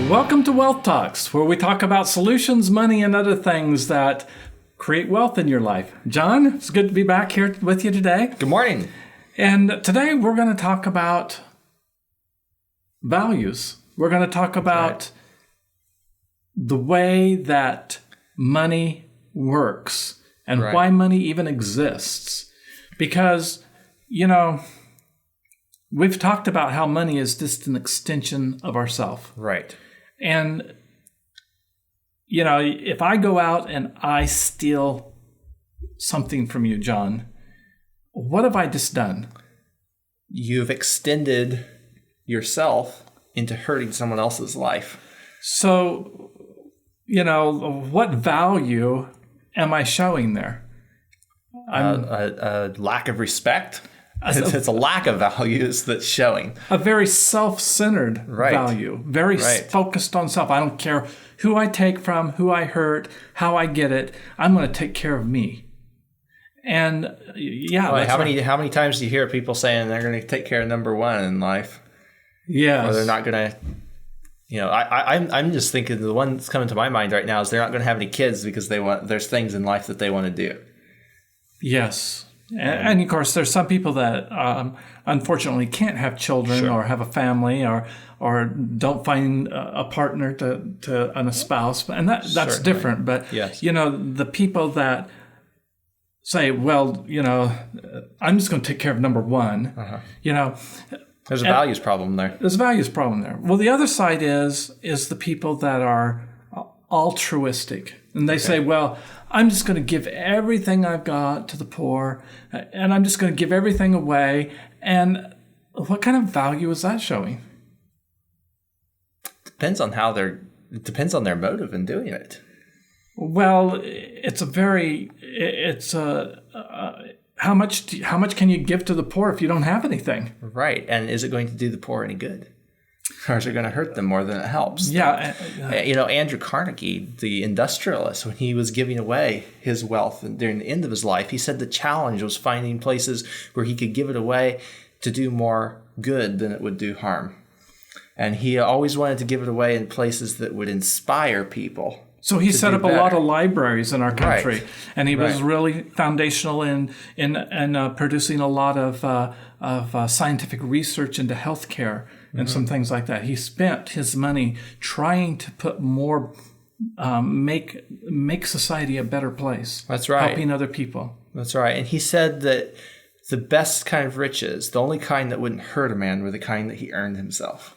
Welcome to Wealth Talks, where we talk about solutions, money, and other things that create wealth in your life. John, it's good to be back here with you today. Good morning. And today we're going to talk about values. We're going to talk about the way that money works and why money even exists. Because, we've talked about how money is just an extension of ourself. Right. And, if I go out and I steal something from you, John, what have I just done? You've extended yourself into hurting someone else's life. So, what value am I showing there? A lack of respect. It's a lack of values that's showing. A very self-centered value, very focused on self. I don't care who I take from, who I hurt, how I get it. I'm going to take care of me. And how many times do you hear people saying they're going to take care of number one in life? Yes. Or they're not going to. I'm just thinking the one that's coming to my mind right now is they're not going to have any kids because there's things in life that they want to do. Yes. And of course, there's some people that unfortunately can't have children or have a family or don't find a partner and a spouse, and that's different. But the people that say, well, I'm just going to take care of number one. There's a values problem there. There's a values problem there. Well, the other side is the people that are altruistic, and they say, well, I'm just going to give everything I've got to the poor, and I'm just going to give everything away. And what kind of value is that showing? It depends on their motive in doing it. Well, how much can you give to the poor if you don't have anything? Right. And is it going to do the poor any good? Or is it going to hurt them more than it helps? Yeah. Andrew Carnegie, the industrialist, when he was giving away his wealth during the end of his life, he said the challenge was finding places where he could give it away to do more good than it would do harm. And he always wanted to give it away in places that would inspire people. So he set up a lot of libraries in our country, and he was really foundational in producing a lot of scientific research into healthcare and some things like that. He spent his money trying to put more, make society a better place. That's right. Helping other people. That's right. And he said that the best kind of riches, the only kind that wouldn't hurt a man, were the kind that he earned himself.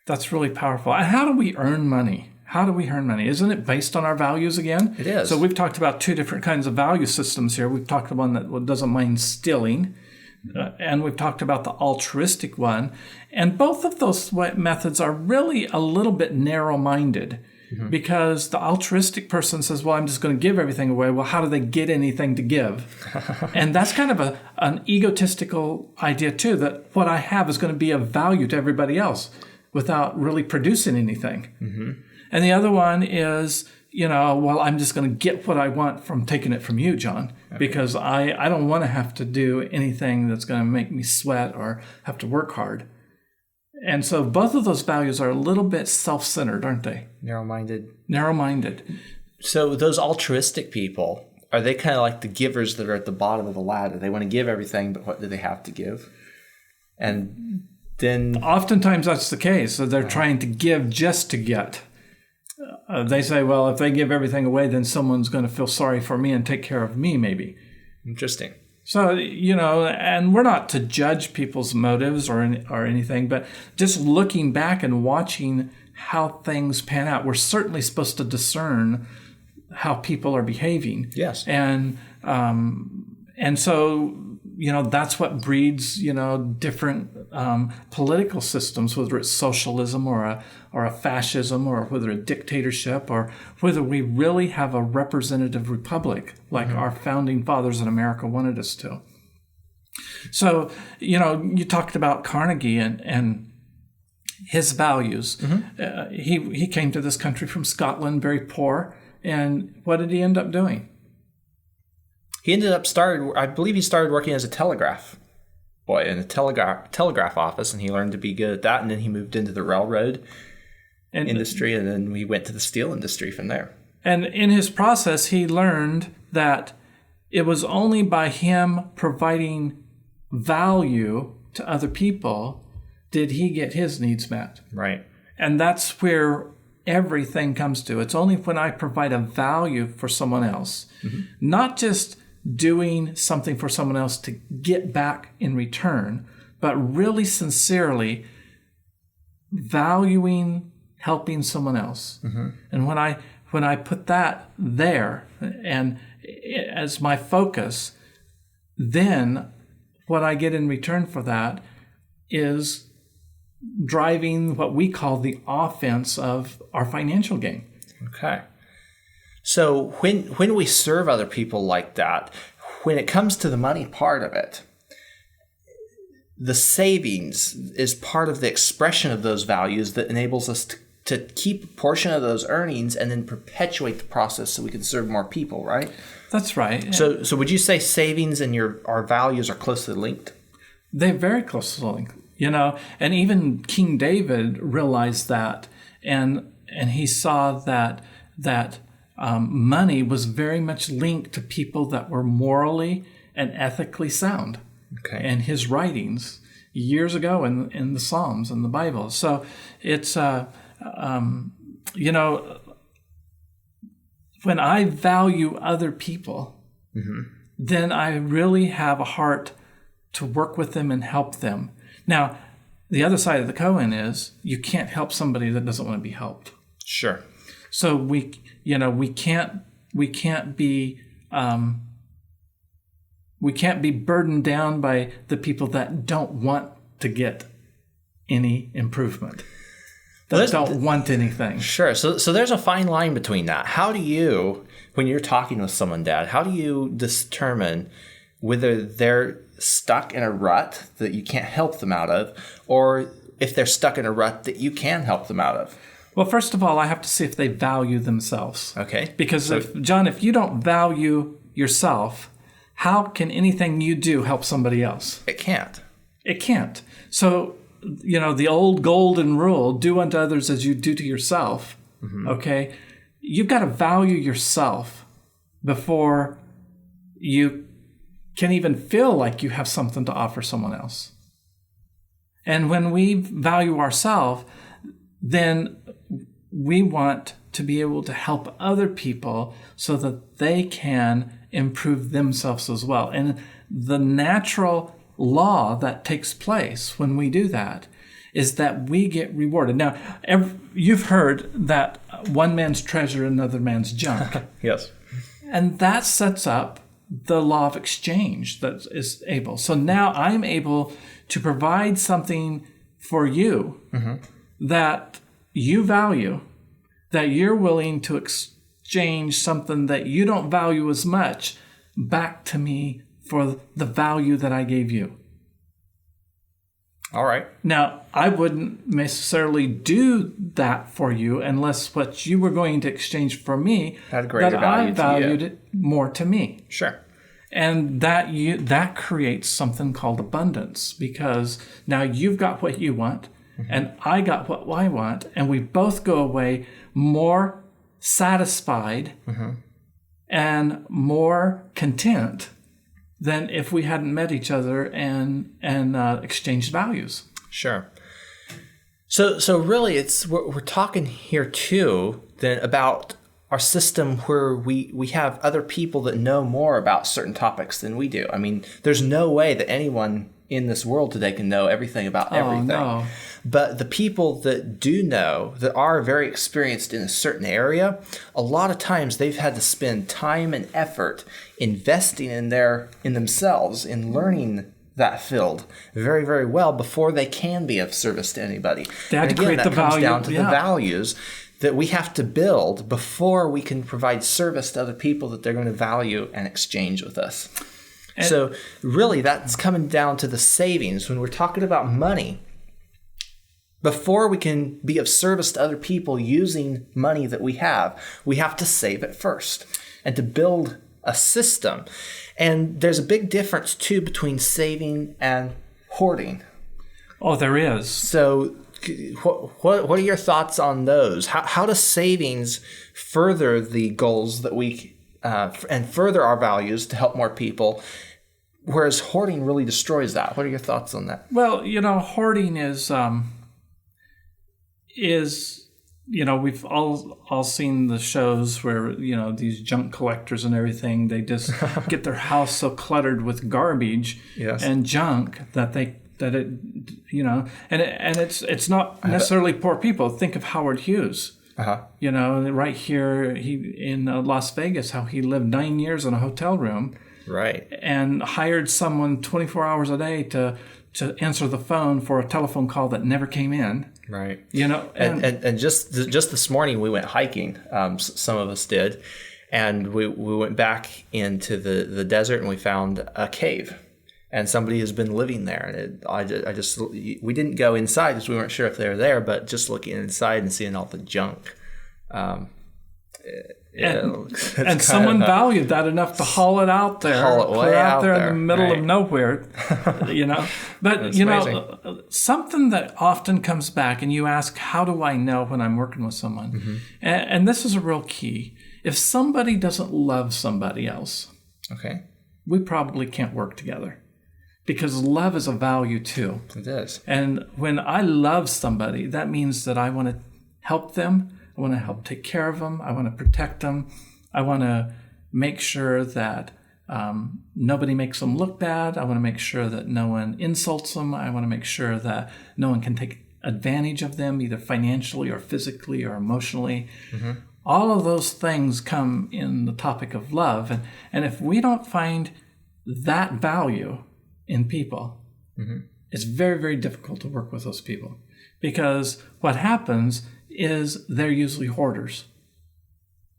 That's really powerful. And how do we earn money? Isn't it based on our values again? It is. So we've talked about two different kinds of value systems here. We've talked about one that doesn't mind stealing, and we've talked about the altruistic one. And both of those methods are really a little bit narrow-minded because the altruistic person says, well, I'm just going to give everything away. Well, how do they get anything to give? And that's kind of an egotistical idea, too, that what I have is going to be of value to everybody else without really producing anything. And the other one is, well, I'm just going to get what I want from taking it from you, John, because I don't want to have to do anything that's going to make me sweat or have to work hard. And so both of those values are a little bit self-centered, aren't they? Narrow-minded. So those altruistic people, are they kind of like the givers that are at the bottom of the ladder? They want to give everything, but what do they have to give? And then oftentimes that's the case. So they're trying to give just to get. They say, well, if they give everything away, then someone's going to feel sorry for me and take care of me, maybe. Interesting. So, and we're not to judge people's motives or anything, but just looking back and watching how things pan out, we're certainly supposed to discern how people are behaving. Yes. And so, that's what breeds, different political systems, whether it's socialism or a fascism or whether a dictatorship or whether we really have a representative republic like our founding fathers in America wanted us to. So, you talked about Carnegie and his values. He came to this country from Scotland, very poor. And what did he end up doing? He ended up I believe he started working as a telegraph boy in a telegraph office, and he learned to be good at that. And then he moved into the railroad. industry, and then we went to the steel industry from there. And in his process, he learned that it was only by him providing value to other people did he get his needs met. Right. And that's where everything comes to. It's only when I provide a value for someone else, not just doing something for someone else to get back in return, but really sincerely valuing helping someone else. And when I put that there and as my focus, then what I get in return for that is driving what we call the offense of our financial gain. Okay. So when we serve other people like that, when it comes to the money part of it, the savings is part of the expression of those values that enables us to keep a portion of those earnings and then perpetuate the process so we can serve more people, right? That's right. So would you say savings and our values are closely linked? They're very closely linked, and even King David realized that, and he saw that money was very much linked to people that were morally and ethically sound. Okay. And his writings years ago in the Psalms and the Bible. So it's when I value other people, then I really have a heart to work with them and help them. Now, the other side of the coin is you can't help somebody that doesn't want to be helped. Sure. So we can't be burdened down by the people that don't want to get any improvement. That don't want anything. Sure. So there's a fine line between that. How do you, when you're talking with someone, Dad, how do you determine whether they're stuck in a rut that you can't help them out of, or if they're stuck in a rut that you can help them out of? Well, first of all, I have to see if they value themselves. Okay. Because if you don't value yourself, how can anything you do help somebody else? It can't. It can't. So, the old golden rule, do unto others as you do to yourself, okay? You've got to value yourself before you can even feel like you have something to offer someone else. And when we value ourselves, then we want to be able to help other people so that they can improve themselves as well. And the natural law that takes place when we do that is that we get rewarded. Now, you've heard that one man's treasure, another man's junk. Yes. And that sets up the law of exchange that is able. So now I'm able to provide something for you that you value, that you're willing to exchange something that you don't value as much back to me for the value that I gave you. All right. Now, I wouldn't necessarily do that for you unless what you were going to exchange for me had greater value I valued it more to me. Sure. And that creates something called abundance, because now you've got what you want and I got what I want, and we both go away more satisfied and more content than if we hadn't met each other and exchanged values. Sure. So really, we're talking here too then about our system where we have other people that know more about certain topics than we do. I mean, there's no way that anyone in this world today can know everything about everything. No. But the people that do know, that are very experienced in a certain area, a lot of times they've had to spend time and effort investing in themselves, in learning that field very, very well before they can be of service to anybody. They had to create the comes value. down to the values that we have to build before we can provide service to other people that they're going to value and exchange with us. And so really that's coming down to the savings. When we're talking about money, before we can be of service to other people using money that we have to save it first and to build a system. And there's a big difference too between saving and hoarding. Oh, there is. So What are your thoughts on those? How does savings further the goals that we and further our values to help more people, whereas hoarding really destroys that? What are your thoughts on that? Well, hoarding is we've all seen the shows where these junk collectors and everything, they just get their house so cluttered with garbage and junk that it's not necessarily poor people. Think of Howard Hughes. Right here in Las Vegas, how he lived 9 years in a hotel room, right, and hired someone 24 hours a day to answer the phone for a telephone call that never came in. Right. And just this morning we went hiking. Some of us did, and we went back into the desert and we found a cave, and somebody has been living there. And we didn't go inside because we weren't sure if they were there, but just looking inside and seeing all the junk. And someone valued that enough to haul it out there, put it out there in the middle of nowhere, But something that often comes back, and you ask, how do I know when I'm working with someone? Mm-hmm. And this is a real key. If somebody doesn't love somebody else, we probably can't work together, because love is a value too. It is. And when I love somebody, that means that I want to help them. I want to help take care of them. I want to protect them. I want to make sure that nobody makes them look bad. I want to make sure that no one insults them. I want to make sure that no one can take advantage of them, either financially or physically or emotionally. Mm-hmm. All of those things come in the topic of love. And if we don't find that value in people, it's very, very difficult to work with those people. Because what happens is they're usually hoarders.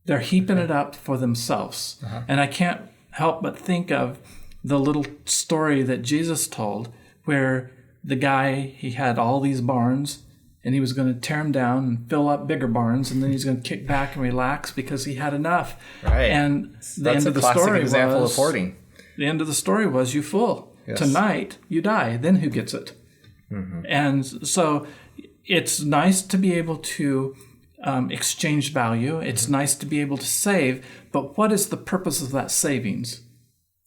They're heaping it up for themselves. And I can't help but think of the little story that Jesus told, where the guy, he had all these barns, and he was going to tear them down and fill up bigger barns, and then he's going to kick back and relax because he had enough. Right. And the end of the story example of hoarding. The end of the story was, you fool. Yes. Tonight you die. Then who gets it? And so it's nice to be able to exchange value. It's nice to be able to save. But what is the purpose of that savings?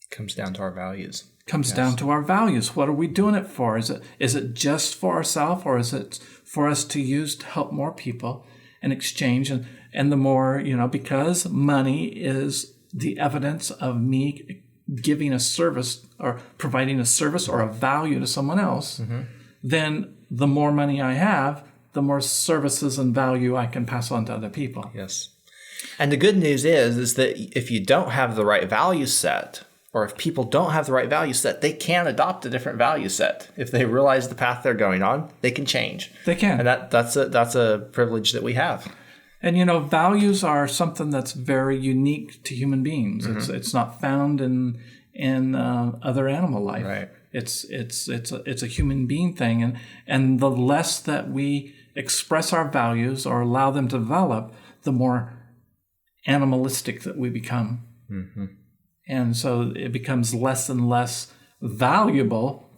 It comes down to our values. Comes down to our values. What are we doing it for? Is it just for ourselves, or is it for us to use to help more people and exchange? And the more, because money is the evidence of me giving a service or providing a service or a value to someone else, then the more money I have, the more services and value I can pass on to other people. Yes. And the good news is that if you don't have the right value set, or if people don't have the right value set, they can adopt a different value set. If they realize the path they're going on, they can change. They can. And that's a privilege that we have. And values are something that's very unique to human beings. It's not found in other animal life. Right. It's a human being thing, and the less that we express our values or allow them to develop, the more animalistic that we become. And so it becomes less and less valuable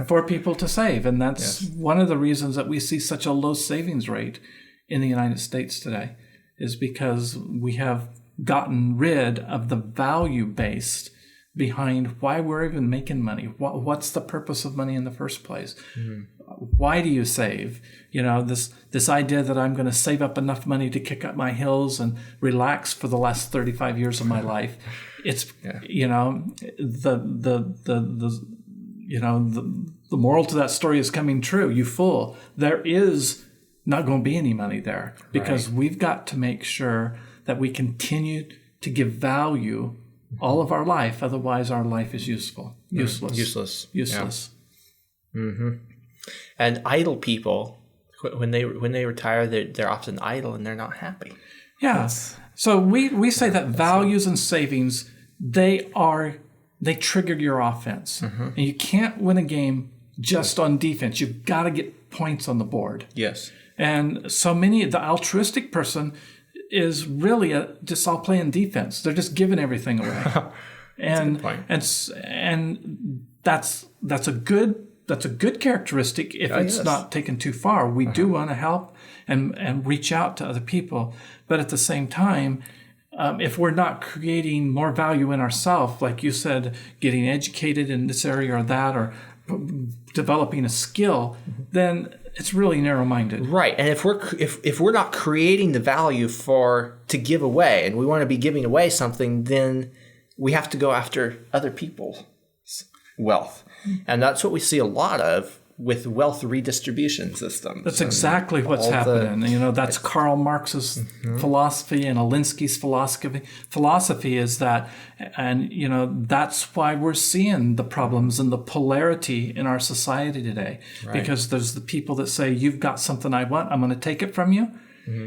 for people to save. And that's one of the reasons that we see such a low savings rate in the United States today, is because we have gotten rid of the value-based behind why we're even making money. What's the purpose of money in the first place? Why do you save? This idea that I'm going to save up enough money to kick up my heels and relax for the last 35 years of my life. It's the moral to that story is coming true. You fool. There is not going to be any money there, because we've got to make sure that we continue to give value all of our life. Otherwise, our life is useless. And idle people, when they retire, they're often idle and they're not happy. Yeah. So we say that values and savings, they trigger your offense. And you can't win a game just on defense. You've got to get points on the board. Yes. And so the altruistic person is really just all playing defense. They're just giving everything away. And that's a good that's a good characteristic if it's not taken too far. We do want to help and reach out to other people. But at the same time, if we're not creating more value in ourselves, like you said, getting educated in this area or that, or developing a skill, then it's really narrow-minded. Right. And if we're not creating the value to give away, and we want to be giving away something, then we have to go after other people's wealth. And that's what we see a lot of with wealth redistribution systems. That's exactly what's happening. That's Karl Marx's philosophy and Alinsky's philosophy is that, and that's why we're seeing the problems and the polarity in our society today. Right. Because there's the people that say, you've got something I want, I'm going to take it from you.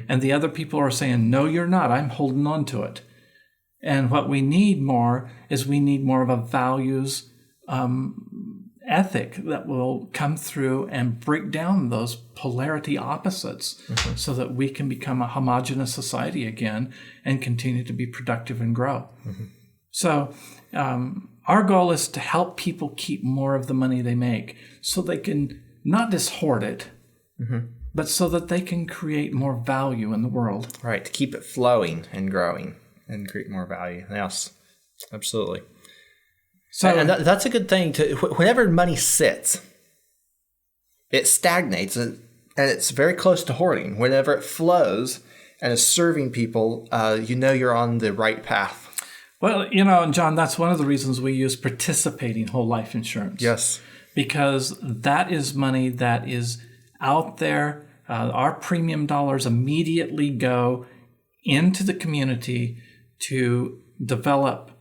And the other people are saying, no, you're not, I'm holding on to it. And what we need more is of a values ethic that will come through and break down those polarity opposites so that we can become a homogeneous society again and continue to be productive and grow. So our goal is to help people keep more of the money they make so they can not just hoard it, but so that they can create more value in the world. Right, to keep it flowing and growing and create more value. Yes, absolutely. So, and that's a good thing. Whenever money sits, it stagnates, and it's very close to hoarding. Whenever it flows and is serving people, you're on the right path. Well, and John, that's one of the reasons we use participating whole life insurance. Yes. Because that is money that is out there. Our premium dollars immediately go into the community to develop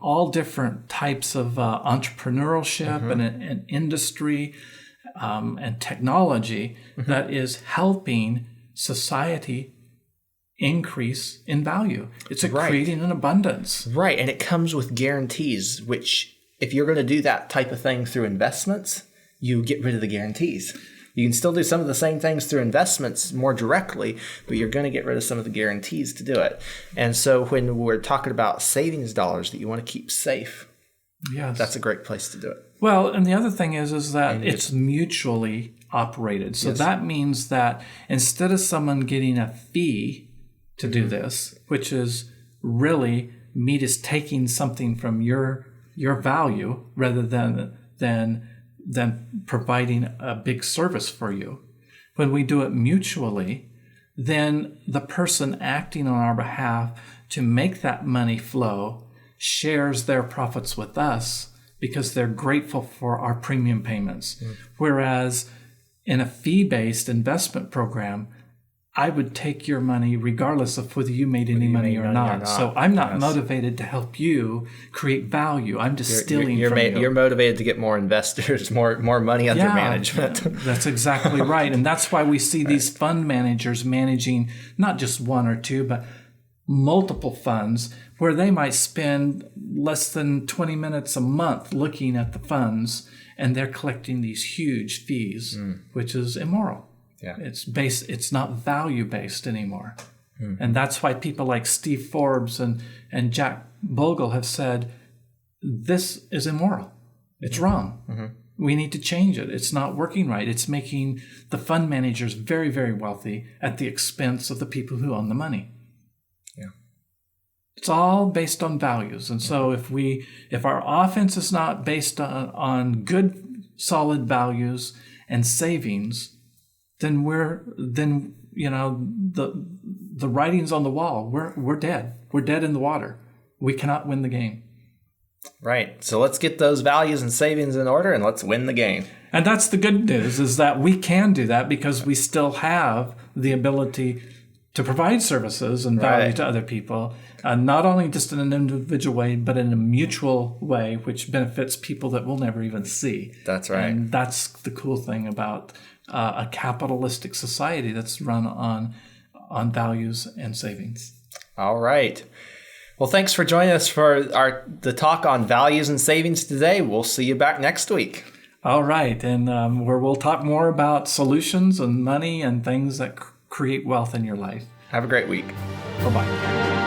all different types of entrepreneurship and industry and technology that is helping society increase in value. It's creating an abundance. Right, and it comes with guarantees, which if you're going to do that type of thing through investments, you get rid of the guarantees. You can still do some of the same things through investments more directly, but you're going to get rid of some of the guarantees to do it. And so when we're talking about savings dollars that you want to keep safe, that's a great place to do it. Well, and the other thing is that it's mutually operated. So that means that instead of someone getting a fee to do this, which is really me just taking something from your value rather than providing a big service for you. When we do it mutually, then the person acting on our behalf to make that money flow shares their profits with us because they're grateful for our premium payments. Whereas in a fee-based investment program, I would take your money regardless of whether you made any money or not. So I'm not motivated to help you create value. I'm just stealing from you. You're motivated to get more investors, more money under management. That's exactly right. And that's why we see these fund managers managing not just one or two, but multiple funds where they might spend less than 20 minutes a month looking at the funds, and they're collecting these huge fees, which is immoral. Yeah. It's not value-based anymore. And that's why people like Steve Forbes and Jack Bogle have said, this is immoral. It's wrong. We need to change it. It's not working right. It's making the fund managers very, very wealthy at the expense of the people who own the money. Yeah. It's all based on values. And so if our offense is not based on good, solid values and savings, then the writing's on the wall. We're dead. We're dead in the water. We cannot win the game. Right. So let's get those values and savings in order, and let's win the game. And that's the good news, is that we can do that because we still have the ability to provide services and value to other people, not only just in an individual way, but in a mutual way, which benefits people that we'll never even see. That's right. And that's the cool thing about a capitalistic society that's run on values and savings. All right. Well, thanks for joining us for the talk on values and savings today. We'll see you back next week. All right. And where we'll talk more about solutions and money and things that create wealth in your life. Have a great week. Bye-bye.